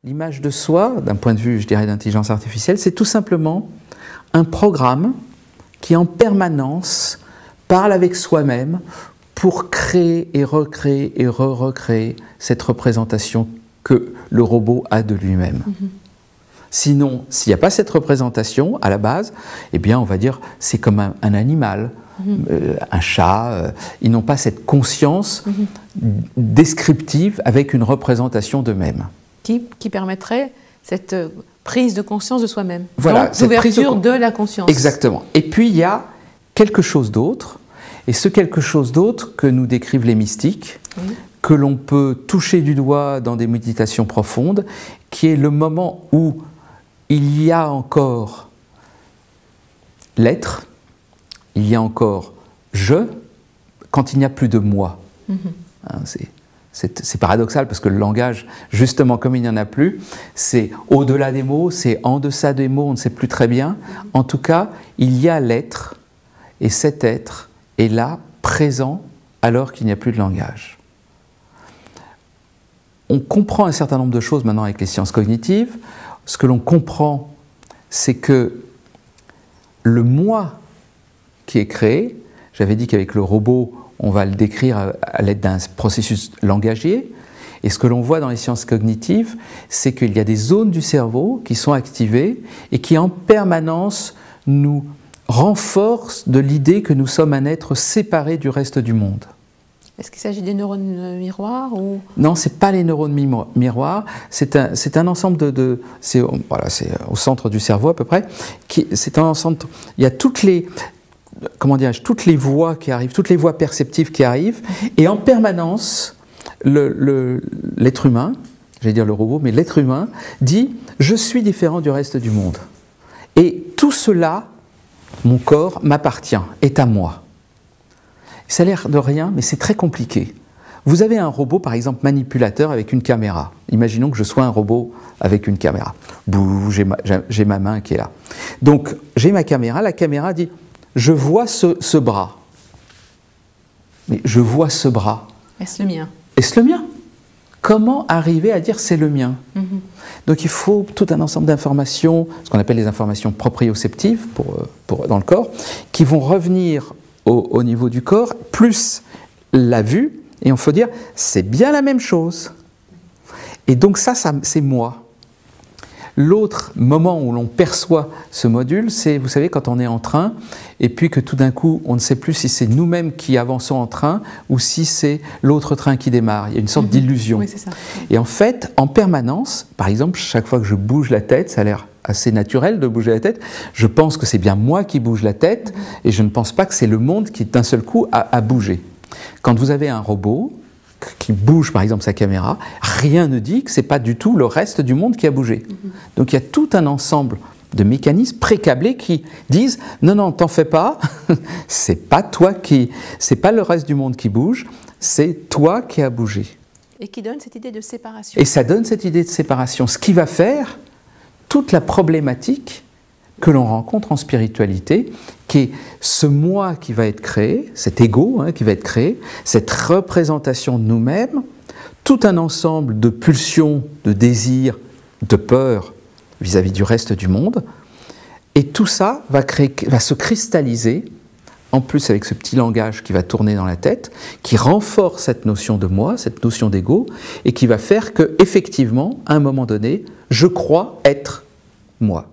L'image de soi, d'un point de vue, je dirais, d'intelligence artificielle, c'est tout simplement un programme qui en permanence parle avec soi-même pour créer et recréer et recréer cette représentation que le robot a de lui-même. Sinon, s'il n'y a pas cette représentation à la base, eh bien on va dire c'est comme un animal, un chat, ils n'ont pas cette conscience descriptive avec une représentation d'eux-mêmes. Qui permettrait cette prise de conscience de soi-même. Voilà, donc l'ouverture de la conscience. Exactement. Et puis il y a quelque chose d'autre, et ce quelque chose d'autre que nous décrivent les mystiques, que l'on peut toucher du doigt dans des méditations profondes, qui est le moment où il y a encore l'être, il y a encore je, quand il n'y a plus de moi. Hein, c'est paradoxal parce que le langage, justement comme il n'y en a plus, c'est au-delà des mots, c'est en deçà des mots, on ne sait plus très bien. En tout cas, il y a l'être, et cet être est là, présent, alors qu'il n'y a plus de langage. On comprend un certain nombre de choses maintenant avec les sciences cognitives. Ce que l'on comprend, c'est que le moi qui est créé, j'avais dit qu'avec le robot, on va le décrire à l'aide d'un processus langagier. Et ce que l'on voit dans les sciences cognitives, c'est qu'il y a des zones du cerveau qui sont activées et qui en permanence nous renforcent de l'idée que nous sommes un être séparé du reste du monde. Est-ce qu'il s'agit des neurones miroirs ou... Non, ce n'est pas les neurones miroirs, c'est un ensemble c'est au centre du cerveau à peu près, c'est un ensemble, il y a toutes les voix qui arrivent, toutes les voix perceptives qui arrivent, et en permanence, l'être humain, j'allais dire le robot, mais l'être humain dit « je suis différent du reste du monde ». Et tout cela, mon corps m'appartient, est à moi. Ça a l'air de rien, mais c'est très compliqué. Vous avez un robot, par exemple, manipulateur avec une caméra. Imaginons que je sois un robot avec une caméra. Bouh, j'ai ma main qui est là. Donc, j'ai ma caméra, la caméra dit « je vois ce bras ». Mais je vois ce bras. Est-ce le mien? Est-ce le mien? Comment arriver à dire c'est le mien? Donc il faut tout un ensemble d'informations, ce qu'on appelle les informations proprioceptives dans le corps, qui vont revenir au niveau du corps, plus la vue, et on peut dire c'est bien la même chose. Et donc ça c'est moi. L'autre moment où l'on perçoit ce module, c'est, vous savez, quand on est en train, et puis que tout d'un coup, on ne sait plus si c'est nous-mêmes qui avançons en train, ou si c'est l'autre train qui démarre. Il y a une sorte d'illusion. Oui, c'est ça. Et en fait, en permanence, par exemple, chaque fois que je bouge la tête, ça a l'air assez naturel de bouger la tête, je pense que c'est bien moi qui bouge la tête, et je ne pense pas que c'est le monde qui, d'un seul coup, a bougé. Quand vous avez un robot qui bouge par exemple sa caméra, rien ne dit que ce n'est pas du tout le reste du monde qui a bougé. Donc il y a tout un ensemble de mécanismes précablés qui disent « non, non, t'en fais pas, c'est pas le reste du monde qui bouge, c'est toi qui as bougé. » Et qui donne cette idée de séparation. Et ça donne cette idée de séparation, ce qui va faire toute la problématique que l'on rencontre en spiritualité, qui est ce moi qui va être créé, cet ego qui va être créé, cette représentation de nous-mêmes, tout un ensemble de pulsions, de désirs, de peurs vis-à-vis du reste du monde, et tout ça va se cristalliser, en plus avec ce petit langage qui va tourner dans la tête, qui renforce cette notion de moi, cette notion d'ego, et qui va faire que, effectivement, à un moment donné, je crois être moi.